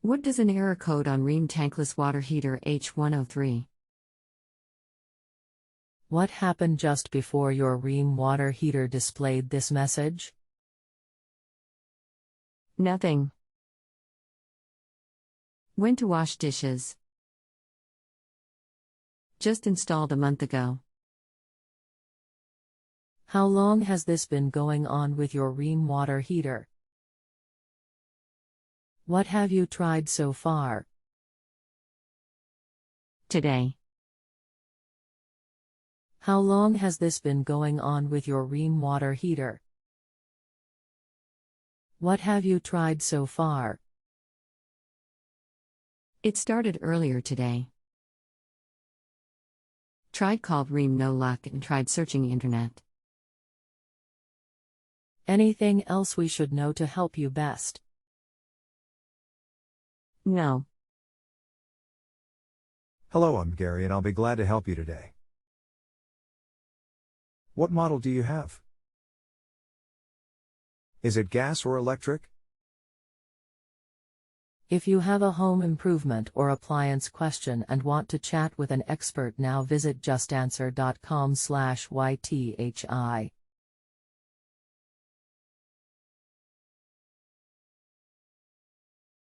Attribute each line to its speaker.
Speaker 1: What does an error code on Rheem tankless water heater H103?
Speaker 2: What happened just before your Rheem water heater displayed this message?
Speaker 1: Nothing. When to wash dishes? Just installed a month ago.
Speaker 2: How long has this been going on with your Rheem water heater? What have you tried so far?
Speaker 1: Today.
Speaker 2: How long has this been going on with your Rheem water heater? What have you tried so far?
Speaker 1: It started earlier today. Tried called Rheem, no luck, and tried searching internet.
Speaker 2: Anything else we should know to help you best?
Speaker 1: No.
Speaker 3: Hello, I'm Gary and I'll be glad to help you today. What model do you have? Is it gas or electric?
Speaker 2: If you have a home improvement or appliance question and want to chat with an expert now, visit justanswer.com/YTHI.